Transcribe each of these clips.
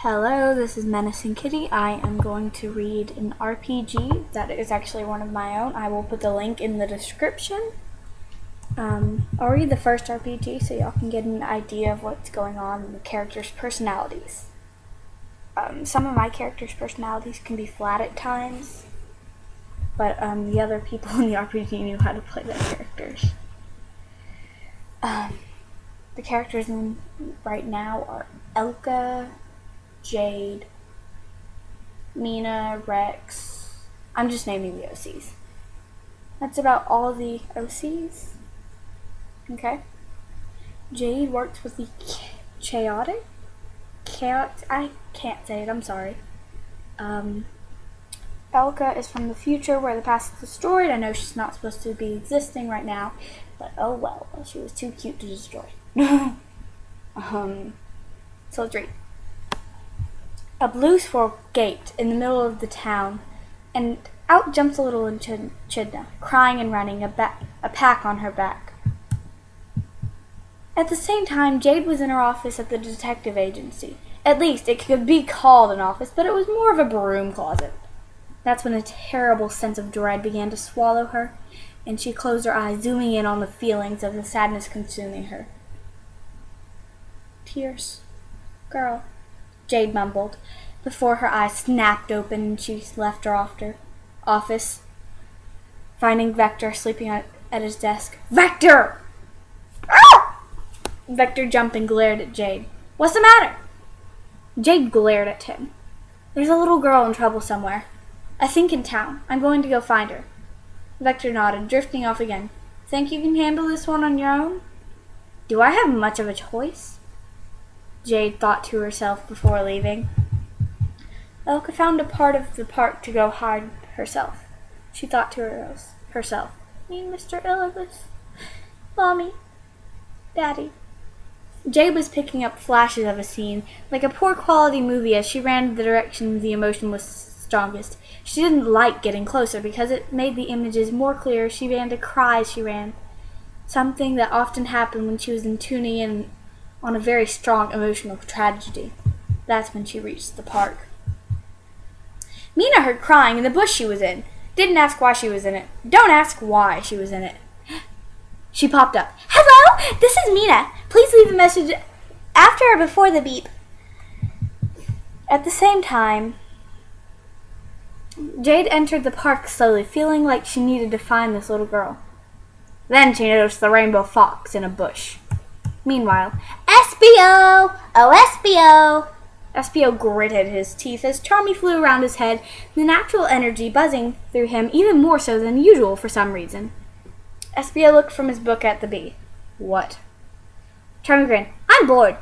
Hello, this is Menacing Kitty. I am going to read an RPG that is actually one of my own. I will put the link in the description. I'll read the first RPG so y'all can get an idea of what's going on in the characters' personalities. Some of my characters' personalities can be flat at times, but the other people in the RPG knew how to play their characters. The characters in right now are Elka, Jade, Mina, Rex. I'm just naming the OCs. That's about all the OCs. Okay. Jade works with the chaotic. I can't say it, I'm sorry. Elka is from the future where the past is destroyed. I know she's not supposed to be existing right now, but oh well, she was too cute to destroy. So let's read. A blue squirrel gaped in the middle of the town, and out jumps a little echidna, crying and running, a pack on her back. At the same time, Jade was in her office at the detective agency. At least, it could be called an office, but it was more of a broom closet. That's when a terrible sense of dread began to swallow her, and she closed her eyes, zooming in on the feelings of the sadness consuming her. Tears. Girl, Jade mumbled, before her eyes snapped open and she left her office, finding Vector sleeping at his desk. Vector! Ah! Vector jumped and glared at Jade. What's the matter? Jade glared at him. There's a little girl in trouble somewhere. I think in town. I'm going to go find her. Vector nodded, drifting off again. Think you can handle this one on your own? Do I have much of a choice? Jade thought to herself before leaving. Elka found a part of the park to go hide herself. She thought to herself, me and Mr. Illibus, Mommy, Daddy. Jade was picking up flashes of a scene, like a poor quality movie, as she ran in the direction the emotion was strongest. She didn't like getting closer because it made the images more clear. She began to cry as she ran, something that often happened when she was tuning in on a very strong emotional tragedy. That's when she reached the park. Mina heard crying in the bush she was in. Didn't ask why she was in it. Don't ask why she was in it. She popped up. Hello, this is Mina. Please leave a message after or before the beep. At the same time, Jade entered the park slowly, feeling like she needed to find this little girl. Then she noticed the rainbow fox in a bush. Meanwhile, SBO! Oh, SBO! SBO gritted his teeth as Charmy flew around his head, the natural energy buzzing through him even more so than usual for some reason. SBO looked from his book at the bee. What? Charmy grinned. I'm bored.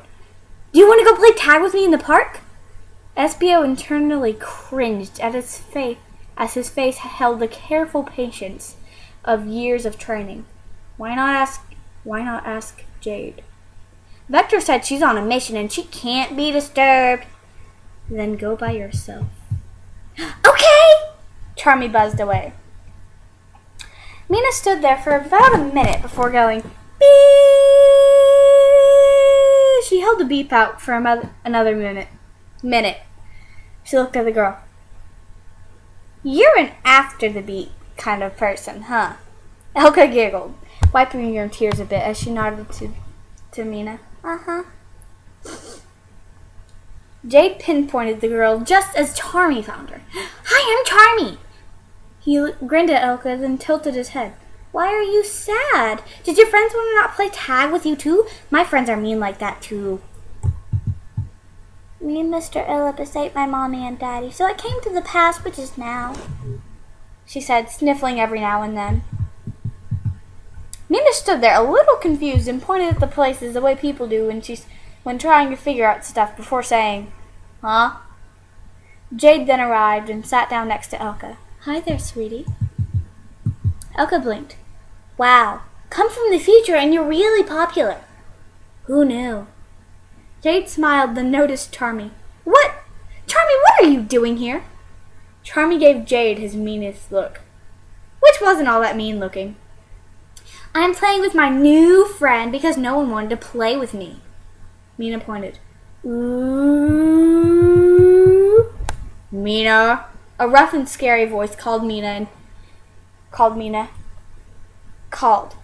Do you want to go play tag with me in the park? SBO internally cringed at his face as his face held the careful patience of years of training. Why not ask Jade? Vector said she's on a mission and she can't be disturbed. Then go by yourself. Okay! Charmy buzzed away. Mina stood there for about a minute before going, beep! She held the beep out for another minute. She looked at the girl. You're an after the beep kind of person, huh? Elka giggled, wiping her tears a bit as she nodded to Mina. Uh-huh. Jade pinpointed the girl just as Charmy found her. Hi, I'm Charmy! He grinned at Elka, then tilted his head. Why are you sad? Did your friends want to not play tag with you too? My friends are mean like that too. Me and Mr. Illibus ate my mommy and daddy, so I came to the past, which is now, she said, sniffling every now and then. Mina stood there a little confused and pointed at the places the way people do when trying to figure out stuff before saying, huh? Jade then arrived and sat down next to Elka. Hi there, sweetie. Elka blinked. Wow, come from the future and you're really popular. Who knew? Jade smiled, then noticed Charmy. What? Charmy, what are you doing here? Charmy gave Jade his meanest look, which wasn't all that mean looking. I'm playing with my new friend because no one wanted to play with me. Mina pointed. Ooh. Mina. A rough and scary voice called Mina and called.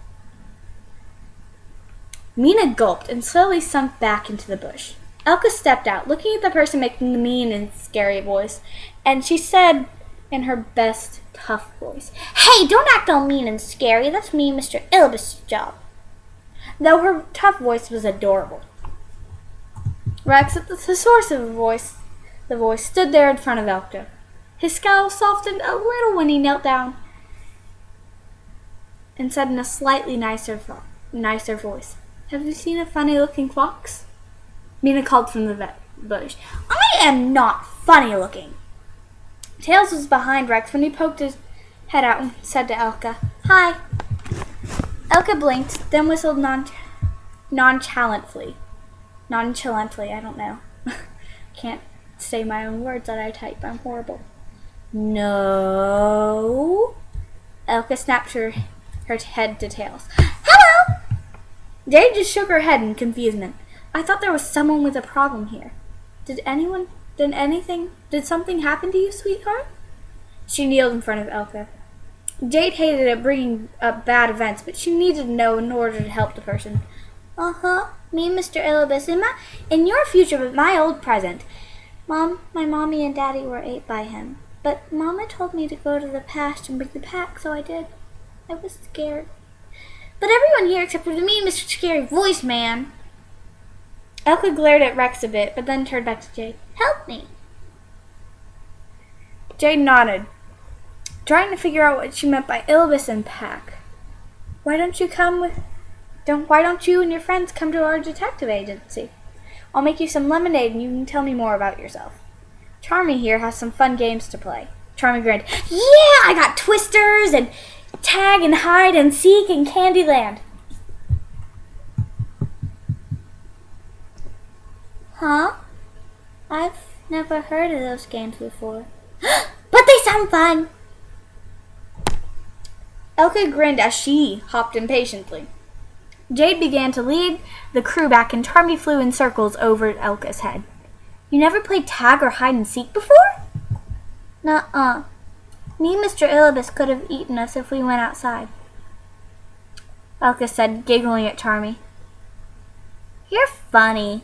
Mina gulped and slowly sunk back into the bush. Elka stepped out, looking at the person making the mean and scary voice, and she said in her best tough voice, "Hey, don't act all mean and scary. That's me, Mr. Ilbus' job." Though her tough voice was adorable. Rex, at the source of the voice, stood there in front of Elka. His scowl softened a little when he knelt down and said in a slightly nicer voice, "Have you seen a funny-looking fox?" Mina called from the bush, "I am not funny-looking." Tails was behind Rex when he poked his head out and said to Elka, "Hi." Elka blinked, then whistled nonchalantly. I don't know. Can't say my own words that I type. I'm horrible. "No." Elka snapped her head to Tails. "Hello!" Jade just shook her head in confusion. "I thought there was someone with a problem here. Did something happen to you, sweetheart?" She kneeled in front of Elka. Jade hated at bringing up bad events, but she needed to know in order to help the person. Me, Mr. Ilibus, in your future, but my old present. Mom, my mommy and daddy were ate by him. But Mama told me to go to the past and bring the pack, so I did. I was scared. But everyone here except for me, Mr. Scary Voice Man." Elka glared at Rex a bit, but then turned back to Jade. "Help me." Jade nodded, trying to figure out what she meant by Ilbus and pack. Why don't you and your friends come to our detective agency? I'll make you some lemonade and you can tell me more about yourself. Charmy here has some fun games to play." Charmy grinned. "Yeah, I got Twisters and Tag and Hide and Seek and Candyland." "Huh? I've never heard of those games before." "But they sound fun." Elka grinned as she hopped impatiently. Jade began to lead the crew back and Charmy flew in circles over Elka's head. "You never played tag or hide and seek before?" "Nuh-uh. Me and Mr. Ilibus could have eaten us if we went outside," Elka said, giggling at Charmy. "You're funny."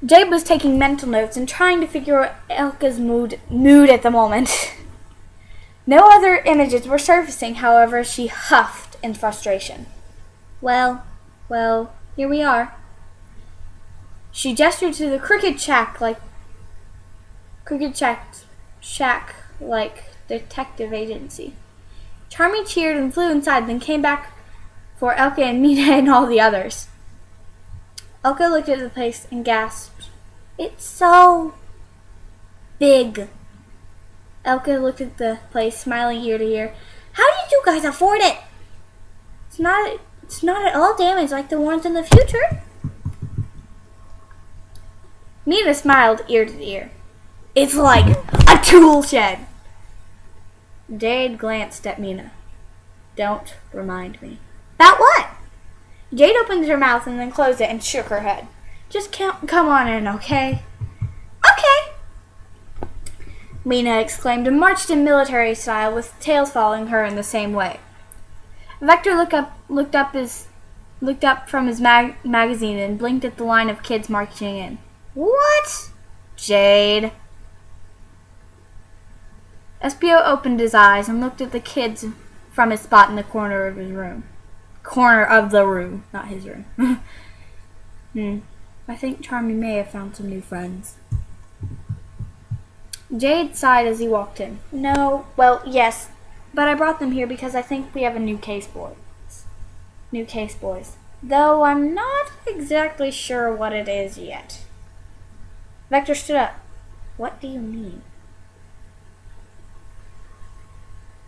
Jade was taking mental notes and trying to figure out Elka's mood at the moment. No other images were surfacing, however, she huffed in frustration. Well, here we are." She gestured to the Cricket Shack like detective agency. Charmy cheered and flew inside, then came back for Elka and Mina and all the others. Elka looked at the place and gasped, "It's so big." Elka looked at the place, smiling ear to ear. "How did you guys afford it?" It's not at all damaged like the ones in the future." Mina smiled ear to ear. "It's like a tool shed." Jade glanced at Mina. "Don't remind me." "About what?" Jade opened her mouth and then closed it and shook her head. "Just come on in, okay?" "Okay," Mina exclaimed and marched in military style with Tails following her in the same way. Vector looked up from his magazine and blinked at the line of kids marching in. "What?" "Jade." Espio opened his eyes and looked at the kids from his spot in the corner of his room. Corner of the room, not his room. I think Charmy may have found some new friends. Jade sighed as he walked in. "No, well, yes, but I brought them here because I think we have a new case boys. Though I'm not exactly sure what it is yet." Vector stood up. "What do you mean?"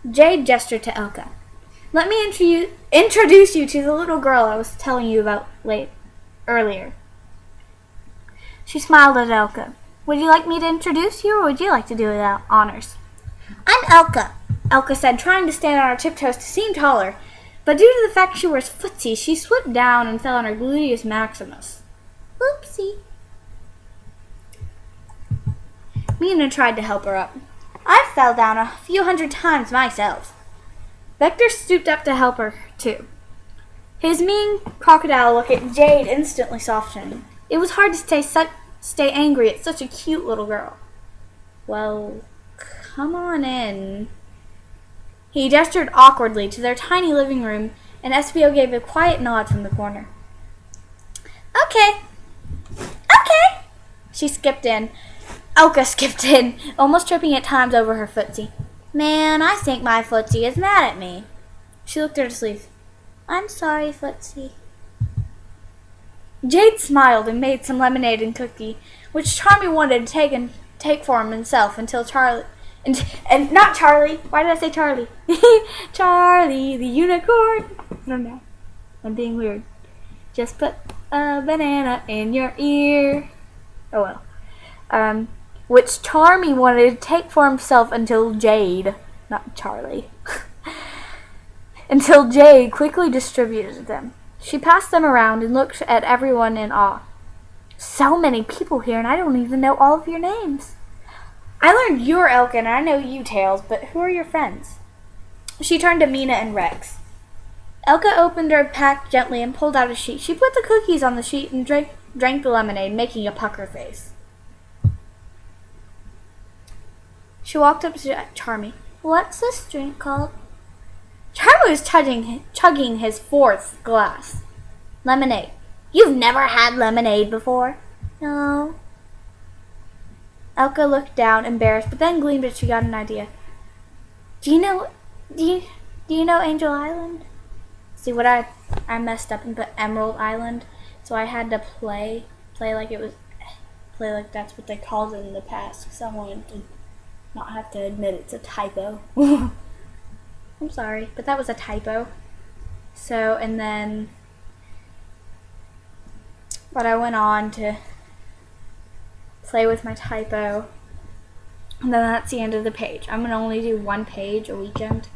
Jade gestured to Elka. "Let me introduce you to the little girl I was telling you about earlier." She smiled at Elka. "Would you like me to introduce you, or would you like to do the honors?" "I'm Elka," Elka said, trying to stand on her tiptoes to seem taller, but due to the fact she wears footsies, she slipped down and fell on her gluteus maximus. "Oopsie," Mina tried to help her up. I fell down a few hundred times myself. Vector stooped up to help her, too. His mean crocodile look at Jade instantly softened. It was hard to stay angry at such a cute little girl. Well, come on in. He gestured awkwardly to their tiny living room, and Espio gave a quiet nod from the corner. Okay. She skipped in. Elka skipped in, almost tripping at times over her footsie. Man, I think my footsie is mad at me. She looked at her sleeve. I'm sorry, footsie. Jade smiled and made some lemonade and cookie, which Charmy wanted to take for himself until Charlie... And not Charlie. Why did I say Charlie? Charlie, the unicorn. I don't know. I'm being weird. Just put a banana in your ear. Oh well. Which Charmy wanted to take for himself until Jade, not Charlie, until Jade quickly distributed them. She passed them around and looked at everyone in awe. So many people here, and I don't even know all of your names. I learned you're Elka, and I know you, Tails, but who are your friends? She turned to Mina and Rex. Elka opened her pack gently and pulled out a sheet. She put the cookies on the sheet and drank the lemonade, making a pucker face. She walked up to Charmy. What's this drink called? Charmy was chugging his fourth glass. Lemonade. You've never had lemonade before? No. Elka looked down, embarrassed, but then gleamed as she got an idea. Do you know Angel Island? See, what I messed up and put Emerald Island, so I had to play like that's what they called it in the past, because I wanted to not have to admit it's a typo. I'm sorry, but that was a typo. So, and then, but I went on to play with my typo, and then that's the end of the page. I'm going to only do one page a weekend.